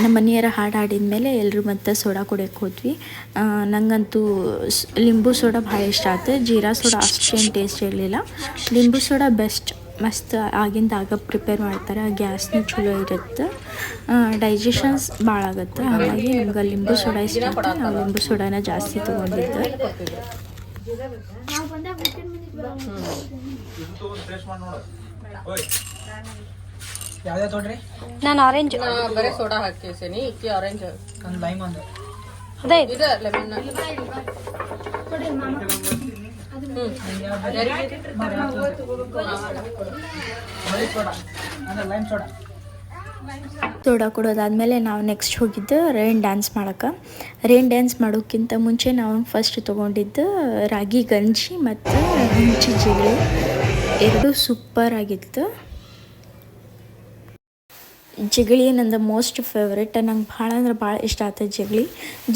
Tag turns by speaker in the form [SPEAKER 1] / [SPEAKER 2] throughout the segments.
[SPEAKER 1] ನಮ್ಮ ಮನೆಯರ ಹಾಡು ಹಾಡಿದ್ಮೇಲೆ ಎಲ್ಲರೂ ಮತ್ತೆ ಸೋಡಾ ಕುಡಿಯೋಕೆ ಹೋದ್ವಿ. ನನಗಂತೂ ಲಿಂಬು ಸೋಡಾ ಭಾಳ ಇಷ್ಟ ಆಯ್ತು. ಜೀರಾ ಸೋಡಾ ಅಷ್ಟೇನು ಟೇಸ್ಟ್ ಇರಲಿಲ್ಲ. ಲಿಂಬು ಸೋಡಾ ಬೆಸ್ಟ್, ಮಸ್ತ್ ಆಗಿಂದಾಗ ಪ್ರಿಪೇರ್ ಮಾಡ್ತಾರೆ. ಗ್ಯಾಸ್ನೂ ಚಲೋ ಇರುತ್ತೆ, ಡೈಜೆಷನ್ಸ್ ಭಾಳ ಆಗುತ್ತೆ. ಹಾಗಾಗಿ ನಮ್ಗೆ ಲಿಂಬು ಸೋಡಾ ಇಷ್ಟ ಆಗುತ್ತೆ. ನಾವು ಲಿಂಬು ಸೋಡಾನ ಜಾಸ್ತಿ ತೊಗೊಂಡಿದ್ದೆ.
[SPEAKER 2] ನಾನು ಆರೆಂಜ್
[SPEAKER 3] ಬರೀ ಸೋಡಾ ಹಾಕ್ತೀನಿ. ಇಕ್ಕಿ ಆರೆಂಜ್
[SPEAKER 4] ಲೈಮ್ ಒಂದು
[SPEAKER 2] ಅದೇ
[SPEAKER 3] ಇದು ಲೆಮನ್.
[SPEAKER 1] ಸೋಡಾ ಕೊಡೋದಾದ್ಮೇಲೆ ನಾವು ನೆಕ್ಸ್ಟ್ ಹೋಗಿದ್ದು ರೈನ್ ಡ್ಯಾನ್ಸ್ ಮಾಡೋಕ್ಕೆ. ರೈನ್ ಡ್ಯಾನ್ಸ್ ಮಾಡೋಕ್ಕಿಂತ ಮುಂಚೆ ನಾವು ಫಸ್ಟ್ ತೊಗೊಂಡಿದ್ದು ರಾಗಿ ಗಂಜಿ ಮತ್ತು ಹಂಚಿ ಜಿಗಳಿ. ಎರಡೂ ಸೂಪರ್ ಆಗಿತ್ತು. ಜಿಗಳಿ ನಂದು ಮೋಸ್ಟ್ ಫೇವ್ರೇಟ್. ನಂಗೆ ಭಾಳ ಅಂದ್ರೆ ಭಾಳ ಇಷ್ಟ ಆಯ್ತು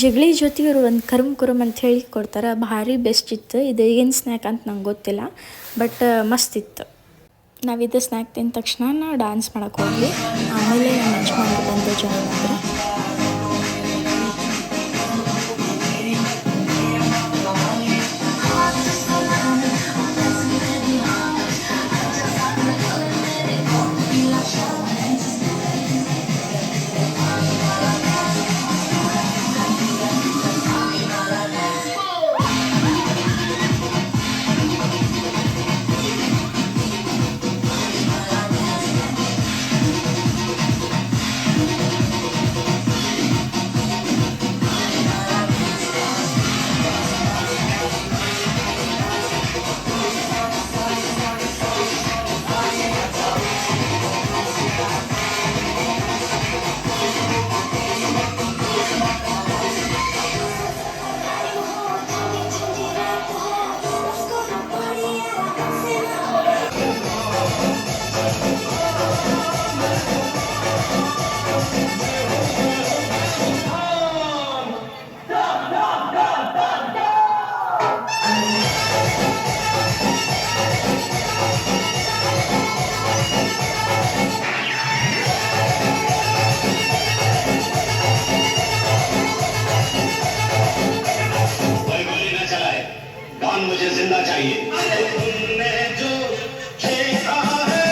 [SPEAKER 1] ಜಿಗಳಿ ಜೊತೆಗೆ ಇವರು ಒಂದು ಕರುಮ್ ಅಂತ ಹೇಳಿ ಕೊಡ್ತಾರೆ, ಭಾರಿ ಬೆಸ್ಟ್ ಇತ್ತು. ಇದು ಏನು ಸ್ನ್ಯಾಕ್ ಅಂತ ನಂಗೆ ಗೊತ್ತಿಲ್ಲ, ಬಟ್ ಮಸ್ತ್ ಇತ್ತು. ನಾವಿದು ಸ್ನ್ಯಾಕ್ ತಿಂದ ತಕ್ಷಣ ಡ್ಯಾನ್ಸ್ ಮಾಡೋಕೆ ಹೋದ್ವಿ. ಆಮೇಲೆ ನಮ್ಮ ಯಜಮಾನ್ರು ಬಂದು ಜಾಯ್ನ್ ಆದರು.
[SPEAKER 5] मुझे जिंदा चाहिए। तुमने जो देखा है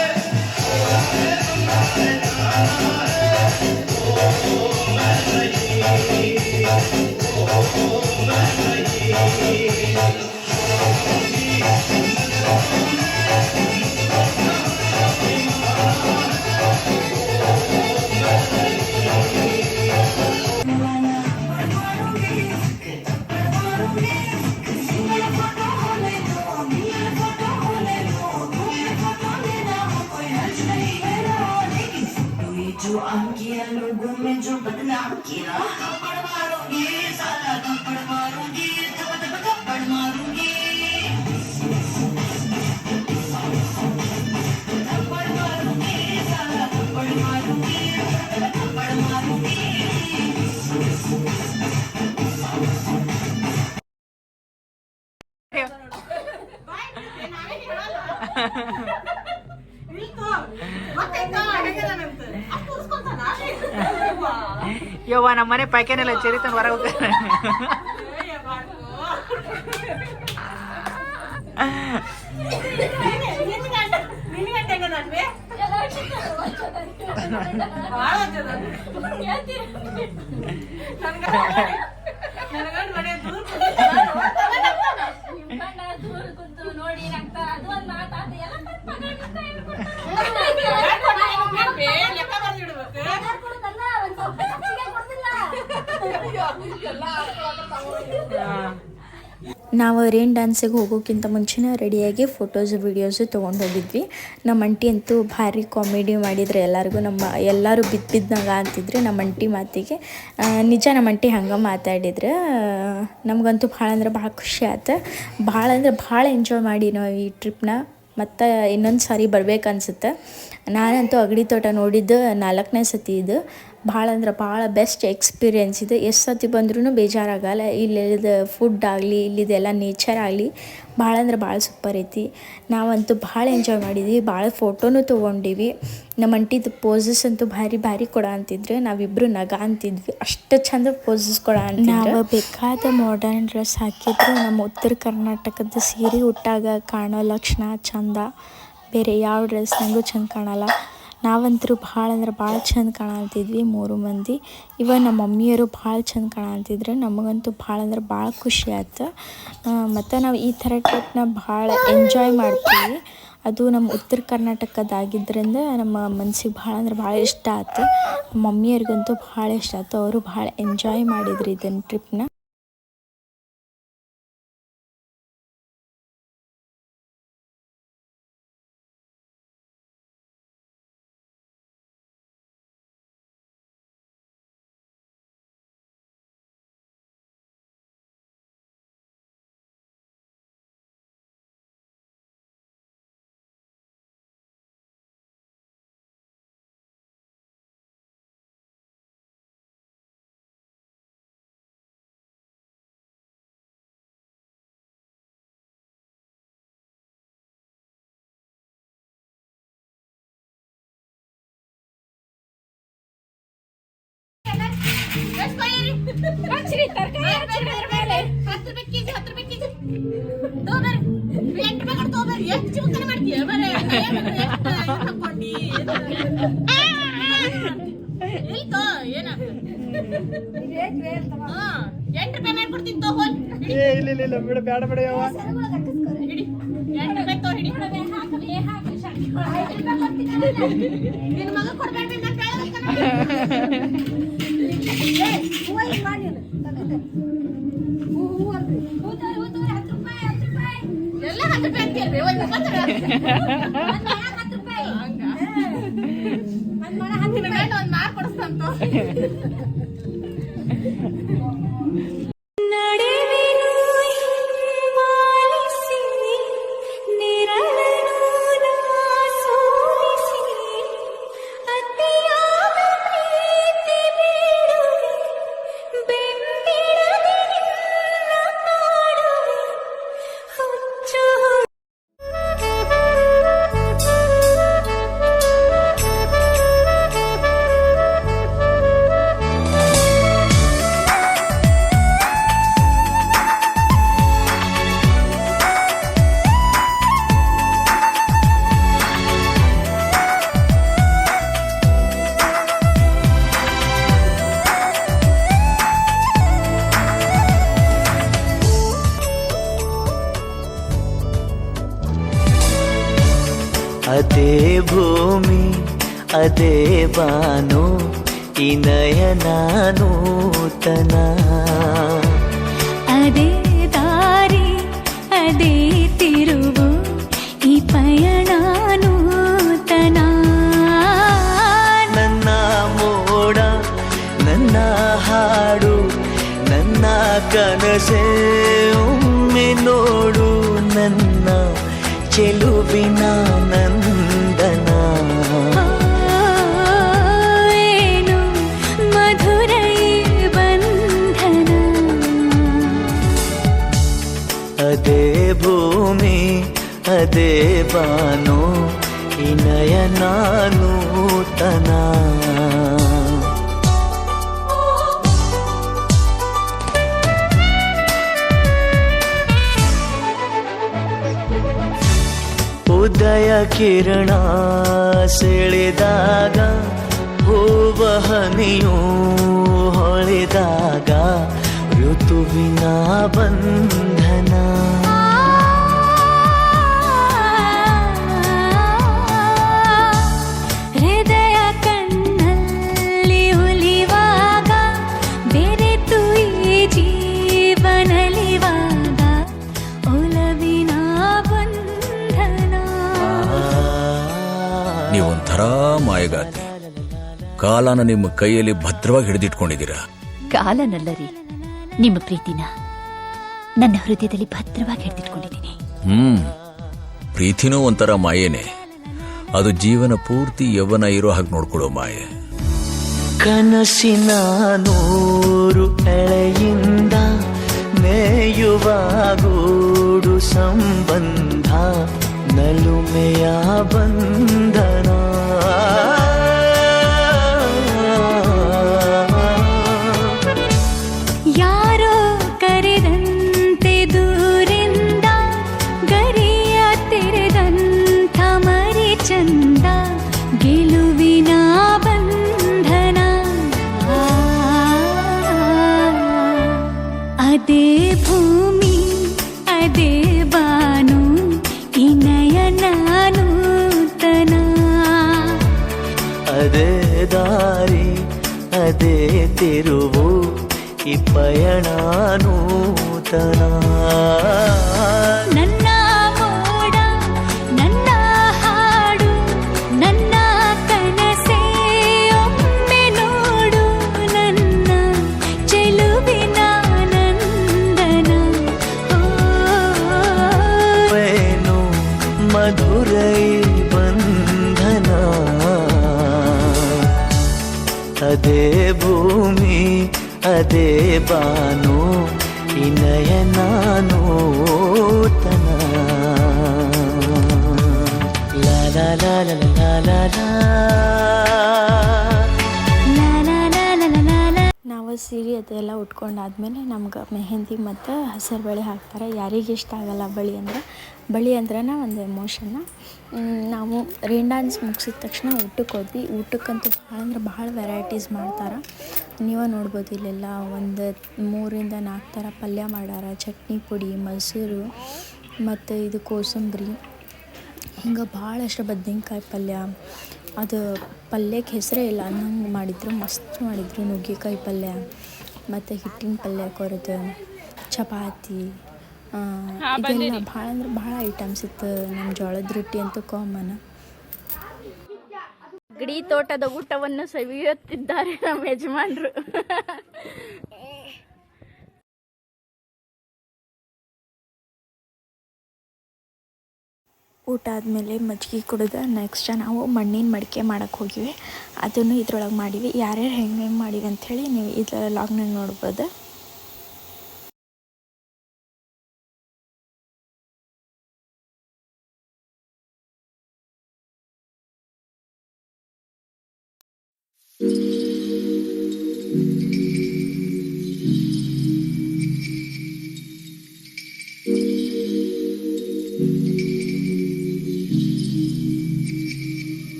[SPEAKER 5] वो मैं नहीं, वो मैं नहीं। जो अंकिया लोगों में जो बदनाम किया, थप्पड़ मारूंगी साला, थप्पड़ मारूंगी, थप्पड़ मारूंगी, थप्पड़ मारूंगी साला, थप्पड़ मारूंगी, थप्पड़ मारूंगी।
[SPEAKER 4] ಯವ್ವ ನಮ್ಮ ಮನೆ ಪ್ಯಾಕೇನೆಲ್ಲ ಚರಿತನ ಹೊರ ಹೋಗ್ತಾರೆ.
[SPEAKER 1] ನಾವು ರೈನ್ ಡ್ಯಾನ್ಸಿಗೆ ಹೋಗೋಕ್ಕಿಂತ ಮುಂಚೆನೇ ರೆಡಿಯಾಗಿ ಫೋಟೋಸು ವೀಡಿಯೋಸು ತೊಗೊಂಡು ಹೋಗಿದ್ವಿ. ನಮ್ಮ ಅಂಟಿ ಅಂತೂ ಭಾರಿ ಕಾಮಿಡಿ ಮಾಡಿದರೆ ಎಲ್ಲರಿಗೂ. ಎಲ್ಲರೂ ಬಿದ್ದಂಗ ಅಂತಿದ್ರೆ ನಮ್ಮ ಅಂಟಿ ಮಾತಿಗೆ. ನಿಜ ನಮ್ಮ ಅಂಟಿ ಹಂಗೆ ಮಾತಾಡಿದ್ರೆ ನಮಗಂತೂ ಭಾಳ ಅಂದ್ರೆ ಭಾಳ ಖುಷಿ ಆಯ್ತು. ಭಾಳ ಅಂದ್ರೆ ಭಾಳ ಎಂಜಾಯ್ ಮಾಡಿ ನಾವು ಈ ಟ್ರಿಪ್ನ. ಮತ್ತು ಇನ್ನೊಂದು ಸಾರಿ ಬರ್ಬೇಕು ಅನ್ಸುತ್ತೆ. ನಾನಂತೂ ಅಗಡಿ ತೋಟ ನೋಡಿದ್ದು 4ನೇ ಸತಿ ಇದು. ಭಾಳ ಅಂದ್ರೆ ಭಾಳ ಬೆಸ್ಟ್ ಎಕ್ಸ್ಪೀರಿಯೆನ್ಸ್ ಇದೆ. ಎಷ್ಟು ಸತಿ ಬಂದ್ರೂ ಬೇಜಾರಾಗಲ್ಲ. ಇಲ್ಲಿದ ಫುಡ್ ಆಗಲಿ, ಇಲ್ಲಿದೆಲ್ಲ ನೇಚರ್ ಆಗಲಿ ಭಾಳ ಅಂದ್ರೆ ಭಾಳ ಸೂಪರ್ ಐತಿ. ನಾವಂತೂ ಭಾಳ ಎಂಜಾಯ್ ಮಾಡಿದ್ವಿ, ಭಾಳ ಫೋಟೋನು ತೊಗೊಂಡಿವಿ. ನಮ್ಮ ಅಂಟಿದು ಪೋಸಸ್ ಅಂತೂ ಭಾರಿ ಭಾರಿ ಕೊಡ ಅಂತಿದ್ರು. ನಾವಿಬ್ಬರು ನಗ ಅಂತಿದ್ವಿ, ಅಷ್ಟು ಚಂದ ಪೋಸಸ್ ಕೊಡ ಅಂತ. ನಾವು ಬೇಕಾದ ಮಾಡರ್ನ್ ಡ್ರೆಸ್ ಹಾಕಿದ್ರು ನಮ್ಮ ಉತ್ತರ ಕರ್ನಾಟಕದ ಸೀರೆ ಉಟ್ಟಾಗ ಕಾಣೋ ಲಕ್ಷಣ ಚಂದ ಬೇರೆ ಯಾವ ಡ್ರೆಸ್ನಾಗೂ ಚಂದ ಕಾಣಲ್ಲ. ನಾವಂತರೂ ಭಾಳ ಅಂದ್ರೆ ಭಾಳ ಚಂದ ಕಾಣಂತಿದ್ವಿ 3 ಮಂದಿ. ಇವಾಗ ನಮ್ಮ ಮಮ್ಮಿಯವರು ಭಾಳ ಚಂದ ಕಾಣಂತಿದ್ರು. ನಮಗಂತೂ ಭಾಳ ಅಂದ್ರೆ ಭಾಳ ಖುಷಿ ಆಯ್ತು. ಮತ್ತು ನಾವು ಈ ಥರ ಟ್ರಿಪ್ನ ಭಾಳ ಎಂಜಾಯ್ ಮಾಡ್ತೀವಿ. ಅದು ನಮ್ಮ ಉತ್ತರ ಕರ್ನಾಟಕದಾಗಿದ್ದರಿಂದ ನಮ್ಮ ಮನ್ಸಿಗೆ ಭಾಳ ಅಂದ್ರೆ ಭಾಳ ಇಷ್ಟ ಆಯ್ತು. ಮಮ್ಮಿಯವ್ರಿಗಂತೂ ಭಾಳ ಇಷ್ಟ ಆಯ್ತು. ಅವರು ಭಾಳ ಎಂಜಾಯ್ ಮಾಡಿದ್ರು ಇದನ್ನು ಟ್ರಿಪ್ನ.
[SPEAKER 6] ಅದೇ ಭೂಮಿ ಅದೇ ಬಾನು ಈ ನಯನ ನೂತನ,
[SPEAKER 7] ಅದೇ ದಾರಿ ಅದೇ ತಿರುವು ಈ ಪಯಣ ನೂತನ.
[SPEAKER 6] ನನ್ನ ಮೋಡ ನನ್ನ ಹಾಡು ನನ್ನ ಕನಸೆ ಒಮ್ಮೆ ನೋಡು ನನ್ನ ಚೆಲುವಿನ ನಂದನ.
[SPEAKER 7] ಏನು ಮಧುರ ಬಂಧನ,
[SPEAKER 6] ಅದೇ ಭೂಮಿ ಅದೇ ಬಾನು ಈ ನಯನ ನೂತನ. ಉದಯ ಕಿರಣ ಸೆಳೆದಾಗ ಹೂವ ಹನಿಯೂ ಹೊಳೆದಾಗ ಋತುವಿನ ಬಂಧನ.
[SPEAKER 7] ಹೃದಯ ಕಣ್ಣಲ್ಲಿ ಉಲಿವಾಗ ಬೆರೆತು ಈ ಜೀವನಲಿವಾಗ ಒಲವಿನ ಬಂಧನ.
[SPEAKER 8] ನೀವೊಂಥರ ಮಾಯಗಾತಿ. ಕಾಲನ ನಿಮ್ಮ ಕೈಯಲ್ಲಿ ಭದ್ರವಾಗಿ ಹಿಡಿದಿಟ್ಕೊಂಡಿದ್ದೀರಾ.
[SPEAKER 9] ಕಾಲನಲ್ಲರಿ, ನಿಮ್ಮ ಪ್ರೀತಿನ ನನ್ನ ಹೃದಯದಲ್ಲಿ ಭದ್ರವಾಗಿ ಹಿಡಿದಿಟ್ಕೊಂಡಿದ್ದೀನಿ.
[SPEAKER 8] ಪ್ರೀತಿನೂ ಒಂಥರ ಮಾಯೇನೆ. ಅದು ಜೀವನ ಪೂರ್ತಿ ಯೌವನ ಇರೋ ಹಾಗೆ ನೋಡ್ಕೊಳ್ಳೋ ಮಾಯೆ.
[SPEAKER 6] ಕನಸಿನ ನೂರು ಎಳೆಯಿಂದ ಮೇಯುವ ಗೂಡು ಸಂಬಂಧ ನಲುಮೆಯ ಬಂಧನ
[SPEAKER 7] ಯಾರೋ ಕರೆದಂತೆ ದೂರಿಂದ ಗರಿಯ ತೆರೆದಂಥ ಮರಿ ಚಂದ ಗೆಲುವಿನ ಬಂಧನ ಅದೇ ಭೂಮಿ ಅದೇ ಬಾನು ಇನಯನ ನೂತನ
[SPEAKER 6] ಅದೇ ದಾರಿ ಅದೇ ತಿರುವು ಈ ಪಯಣ ನೂತನ
[SPEAKER 7] ನನ್ನ ಮೋಡ ನನ್ನ ಹಾಡು ನನ್ನ ಕನಸೇ ಒಮ್ಮೆ ನೋಡು ನನ್ನ ಚೆಲುವಿನ ನಂದನ
[SPEAKER 6] ಏನು ಮಧುರೈ ಬಂಧನ ಅದೇ ಭೂಮಿ ಅದೇ ಬಾನು ಇನಯನ ನೂತನ ಲಾ ಲಾ ಲಾ ಲಾ ಲಾ ಲಾ ಲಾ.
[SPEAKER 1] ನಾವು ಸೀರೆ ಅದೆಲ್ಲ ಉಟ್ಕೊಂಡಾದ್ಮೇಲೆ ನಮ್ಗೆ ಮೆಹಂದಿ ಮತ್ತು ಹಸಿರು ಬಳೆ ಹಾಕ್ತಾರೆ. ಯಾರಿಗೆ ಇಷ್ಟ ಆಗಲ್ಲ ಬಳೆ ಅಂದ್ರೆ ಒಂದು ಎಮೋಷನ್ನ. ನಾವು ರೈನ್ ಡ್ಯಾನ್ಸ್ ಮುಗಿಸಿದ ತಕ್ಷಣ ಊಟಕ್ಕೆ ಹೋದ್ವಿ. ಊಟಕ್ಕಂತೂ ಭಾಳ ವೆರೈಟೀಸ್ ಮಾಡ್ತಾರೆ. ನೀವೇ ನೋಡ್ಬೋದು ಇಲ್ಲೆಲ್ಲ ಒಂದು 3 4 ಥರ ಪಲ್ಯ ಮಾಡ್ಯಾರ. ಚಟ್ನಿ ಪುಡಿ, ಮೊಸರು ಮತ್ತು ಇದು ಕೋಸಂಬರಿ, ಹಿಂಗೆ ಭಾಳಷ್ಟು ಬದ್ನೆಕಾಯಿ ಪಲ್ಯ. ಅದು ಪಲ್ಯಕ್ಕೆ ಹೆಸರೇ ಇಲ್ಲ ಅನ್ನಂಗೆ ಮಾಡಿದ್ರು, ಮಸ್ತ್ ಮಾಡಿದ್ರು. ನುಗ್ಗೆಕಾಯಿ ಪಲ್ಯ ಮತ್ತು ಹಿಟ್ಟಿನ ಪಲ್ಯ ಕೊರದು, ಚಪಾತಿ, ಇದೆಲ್ಲ ಭಾಳ ಐಟಮ್ಸ್ ಇತ್ತು. ನಮ್ಮ ಜೋಳದ ರೊಟ್ಟಿ ಅಂತೂ ಕಾಮನ್.
[SPEAKER 2] ಗಡಿ ತೋಟದ ಊಟವನ್ನು ಸವಿಯುತ್ತಿದ್ದಾರೆ ನಮ್ಮ ಯಜಮಾನರು.
[SPEAKER 1] ಊಟ ಆದಮೇಲೆ ಮಜ್ಜಿಗೆ ಕುಡಿದು ನೆಕ್ಸ್ಟ್ ನಾವು ಮಣ್ಣಿನ ಮಡಿಕೆ ಮಾಡೋಕ್ಕೆ ಹೋಗಿವಿ. ಅದನ್ನು ಇದ್ರೊಳಗೆ ಮಾಡೀವಿ. ಯಾರ್ಯಾರು ಹೆಂಗೆ ಮಾಡೀವಿ ಅಂಥೇಳಿ ನೀವು ಇದು ಲಾಗ್ನಾಗ ನೋಡ್ಬೋದು.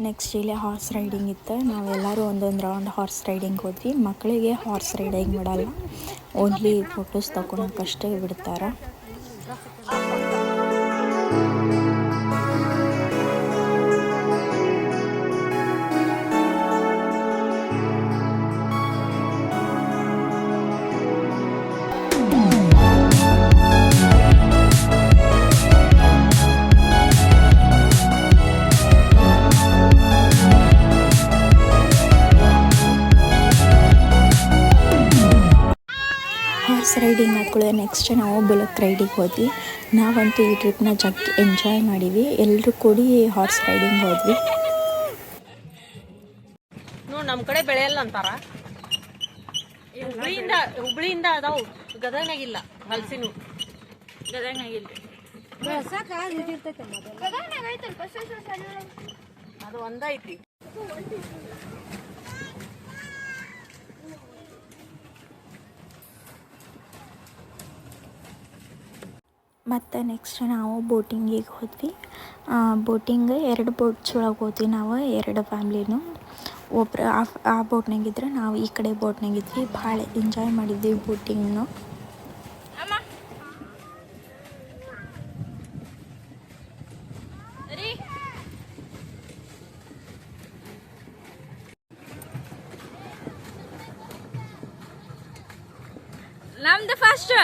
[SPEAKER 1] ನೆಕ್ಸ್ಟ್ ಇಲ್ಲೇ ಹಾರ್ಸ್ ರೈಡಿಂಗ್ ಇತ್ತು. ನಾವೆಲ್ಲರೂ ಒಂದೊಂದು ರೌಂಡ್ ಹಾರ್ಸ್ ರೈಡಿಂಗ್ ಹೋದ್ವಿ. ಮಕ್ಕಳಿಗೆ ಹಾರ್ಸ್ ರೈಡಿಂಗ್ ಬಿಡಲ್ಲ, ಓನ್ಲಿ ಫೋಟೋಸ್ ತಗೊಳಕ್ಕಷ್ಟೇ ಬಿಡ್ತಾರೆ. ರೈಡಿಂಗ್ ಆದ್ಕೊಳ್ಳೆ ನೆಕ್ಸ್ಟ್ ನಾವು ಬುಲಕ್ ರೈಡಿಗೆ ಹೋದ್ವಿ. ನಾವಂತೂ ಈ ಟ್ರಿಪ್ನ ಜಗ್ ಎಂಜಾಯ್ ಮಾಡೀವಿ. ಎಲ್ಲರೂ ಕೂಡಿ ಹಾರ್ಸ್ ರೈಡಿಂಗ್ ಹೋದ್ವಿ.
[SPEAKER 3] ನೋಡ್ ನಮ್ಮ ಕಡೆ ಬೆಳೆಯಲ್ಲ ಅಂತಾರ. ಹುಬ್ಳಿಯಿಂದ ಅದಾವು, ಗದಗ್ನಾಗಿಲ್ಲ. ಹಲಸಿನ ಗದಗ್ನಾಗಿಲ್ಲ. ಅದು ಒಂದೈತಿ.
[SPEAKER 1] ಮತ್ತು ನೆಕ್ಸ್ಟ್ ನಾವು ಬೋಟಿಂಗಿಗೆ ಹೋದ್ವಿ. ಬೋಟಿಂಗ್ 2 ಬೋಟ್ಸ್ ಒಳಗೆ ಹೋದ್ವಿ ನಾವು, 2 ಫ್ಯಾಮ್ಲಿನೂ. ಒಬ್ರು ಆ ಬೋಟ್ನಾಗಿದ್ರೆ ನಾವು ಈ ಕಡೆ ಬೋಟ್ನಾಗಿದ್ವಿ. ಭಾಳ ಎಂಜಾಯ್ ಮಾಡಿದ್ವಿ ಬೋಟಿಂಗ್ನು.
[SPEAKER 2] ನಮ್ದು ಫಸ್ಟ್.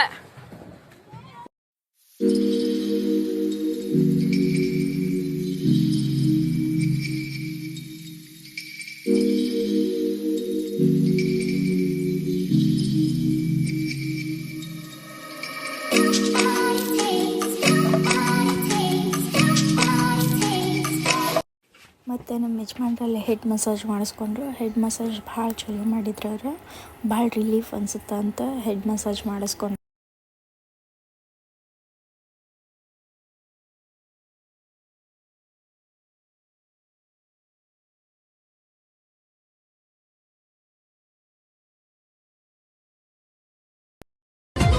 [SPEAKER 1] ಮತ್ತು ನಮ್ಮ ಯಜಮಾನ್ರಲ್ಲಿ ಹೆಡ್ ಮಸಾಜ್ ಮಾಡಿಸ್ಕೊಂಡ್ರು. ಹೆಡ್ ಮಸಾಜ್ ಭಾಳ ಚಲೋ ಮಾಡಿದ್ರು ಅವರು. ಭಾಳ ರಿಲೀಫ್ ಅನ್ಸುತ್ತೆ ಅಂತ ಹೆಡ್ ಮಸಾಜ್ ಮಾಡಿಸ್ಕೊಂಡ್ರು.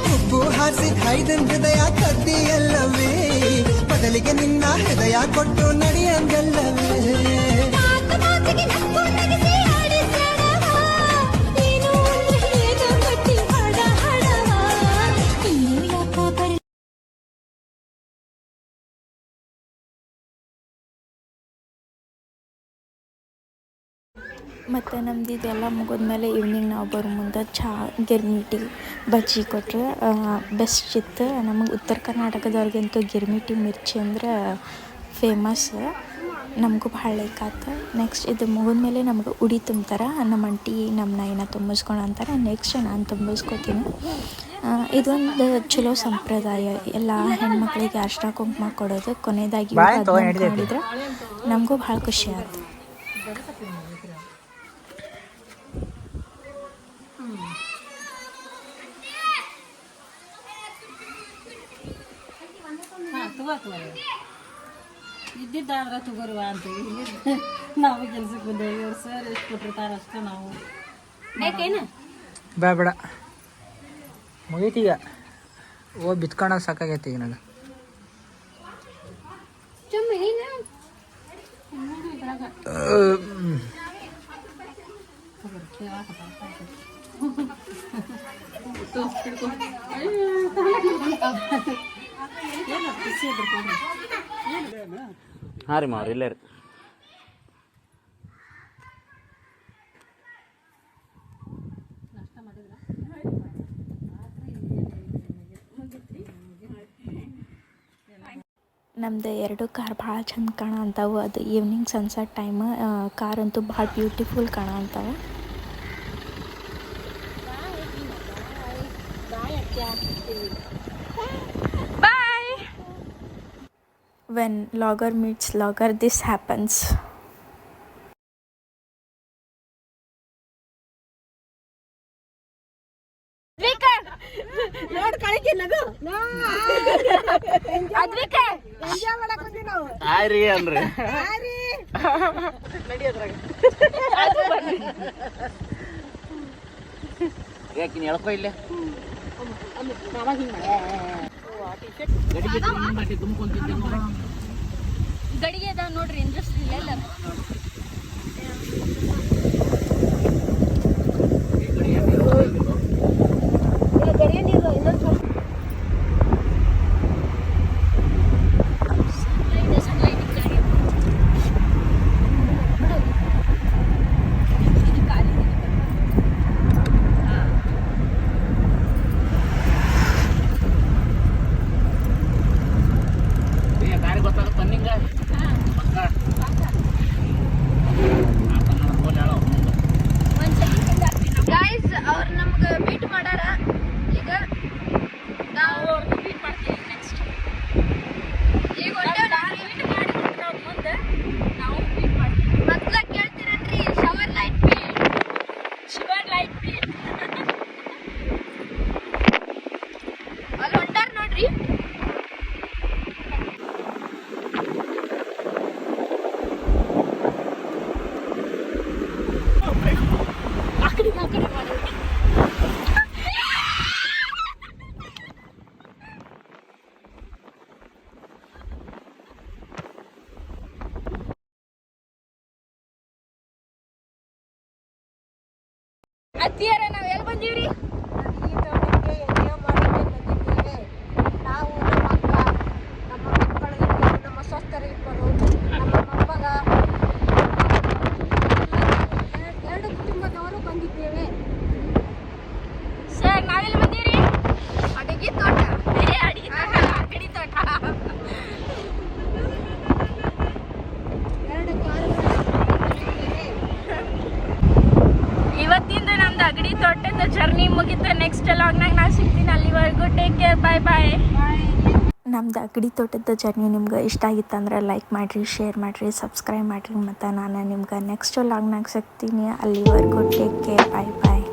[SPEAKER 6] ಹುಬ್ಬು ಹಾರಿಸಿದ ಹೃದಯ ಕದ್ದಿಯಲ್ಲವೇ, ಬದಲಿಗೆ ನಿನ್ನ ಹೃದಯ ಕೊಟ್ಟು ನಡೆಯಂಗಲ್ಲವೇ.
[SPEAKER 1] ಮತ್ತು ನಮ್ದು ಇದೆಲ್ಲ ಮುಗಿದ್ಮೇಲೆ ಈವ್ನಿಂಗ್ ನಾವು ಬರೋ ಮುಂದೆ ಚಹಾ, ಗಿರ್ಮಿಟಿ, ಬಜ್ಜಿ ಕೊಟ್ಟರೆ ಬೆಸ್ಟ್ ಇತ್ತು. ನಮಗೆ ಉತ್ತರ ಕರ್ನಾಟಕದವ್ರಿಗಂತೂ ಗಿರ್ಮಿಟಿ ಮಿರ್ಚಿ ಅಂದ್ರೆ ಫೇಮಸ್. ನಮಗೂ ಭಾಳ ಲೈಕ್ ಆಯ್ತು. ನೆಕ್ಸ್ಟ್ ಇದು ಮುಗಿದ್ಮೇಲೆ ನಮ್ಗೆ ಉಡಿ ತುಂಬ್ತಾರೆ. ನಮ್ಮ ಅಂಟಿ ನಮ್ಮ ನಾಯಿನ ತುಂಬಿಸ್ಕೊಂಡು ಅಂತಾರೆ. ನೆಕ್ಸ್ಟ್ ನಾನು ತುಂಬಿಸ್ಕೊತೀನಿ. ಇದೊಂದು ಚಲೋ ಸಂಪ್ರದಾಯ. ಎಲ್ಲ ಹೆಣ್ಮಕ್ಳಿಗೆ ಅರ್ಶಿನ ಕುಂಕುಮ ಕೊಡೋದು. ಕೊನೆಯದಾಗಿ ಮಾಡಿದ್ರೆ ನಮಗೂ ಭಾಳ ಖುಷಿ ಆಯ್ತು.
[SPEAKER 3] ಇದ್ದಿದ್ದಾದ್ರೆ ತಗೋರುವ ಅಂತೀವಿ. ನಾವು ಕೆಲ್ಸಕ್ಕೆ ಬಂದೇವಿ. ಇವ್ರು ಸರ್ ಎಷ್ಟು ಕೊಟ್ಟಿರ್ತಾರೆ ಅಷ್ಟೇ ನಾವು.
[SPEAKER 4] ಬೇಡ ಮುಗೀತೀಗ. ಬಿತ್ಕೊಂಡಾಗ ಸಾಕಾಗೈತಿ ಈಗ ನನಗೆ.
[SPEAKER 10] ಹಾಂ ರೀ ಮಾವ್ರಿ, ಇಲ್ಲೇ ರೀ.
[SPEAKER 1] ನಮ್ದು 2 ಕಾರ್ ಭಾಳ ಚಂದ ಕಾಣ ಅಂತಾವು. ಅದು ಈವ್ನಿಂಗ್ ಸನ್ಸೆಟ್ ಟೈಮ್ ಕಾರ್ ಅಂತೂ ಭಾಳ ಬ್ಯೂಟಿಫುಲ್ ಕಾಣ ಅಂತಾವೆ. When logger meets logger, this happens.
[SPEAKER 10] ಆಯ್ರಿ ಅನ್ರಿ ಯಾಕಿನ್ ಎಳ್ಕೊ ಇಲ್ಲೇ
[SPEAKER 2] ಗಡಿಗೆ ಅದಾವ ನೋಡ್ರಿ ಇಂಡಸ್ಟ್ರಿ ಎಲ್ಲ. ಅತ್ತಿಯರ ನಾವ್ ಎಲ್ಲಿ ಬಂದೀವ್ರಿ?
[SPEAKER 3] ಈ ತೋಟಕ್ಕೆ ಎಣ್ಣೆ ಮಾಡಕ್ಕೆ ಬಂದಿದ್ದೇವೆ. ನಾವು ನಮ್ಮ ಅಕ್ಕ, ನಮ್ಮ ಮಕ್ಕಳಿಗೆ, ನಮ್ಮ ಸ್ವಸ್ಥರಿಬ್ಬರು, ನಮ್ಮ ಮೊಮ್ಮಗ, ಎರಡು ಕುಟುಂಬದವರು ಬಂದಿದ್ದೇವೆ.
[SPEAKER 2] ಸರ್ ನಾವೆಲ್ಲಿ ಬಂದೀವ್ರಿ? ಅಡಿಗೆ ತೋಟ. ಅಡಿಗೆ ತೋಟ, ಅಡಿಗೆ ತೋಟ.
[SPEAKER 3] ಎರಡು ಕಾರುಗಳು
[SPEAKER 2] ಇವತ್ತಿಂದ ನಮ್ದು ಅಗಡಿ ತೋಟದ ಜರ್ನಿ ಮುಗಿತು. ನೆಕ್ಸ್ಟ್ ಲಾಗ್ನಾಗ ನಾ ಸಿಗ್ತೀನಿ. ಅಲ್ಲಿವರೆಗೂ ಟೇಕ್ ಕೇರ್. ಬಾಯ್ ಬಾಯ್.
[SPEAKER 1] ನಮ್ದು ಅಗಡಿ ತೋಟದ ಜರ್ನಿ ನಿಮ್ಗೆ ಇಷ್ಟ ಆಗಿತ್ತಂದ್ರೆ ಲೈಕ್ ಮಾಡಿರಿ, ಶೇರ್ ಮಾಡಿರಿ, ಸಬ್ಸ್ಕ್ರೈಬ್ ಮಾಡಿರಿ. ಮತ್ತು ನಾನು ನಿಮ್ಗೆ ನೆಕ್ಸ್ಟ್ ಲಾಗ್ನಾಗ ಸಿಗ್ತೀನಿ. ಅಲ್ಲಿವರೆಗೂ ಟೇಕ್ ಕೇರ್. ಬಾಯ್ ಬಾಯ್.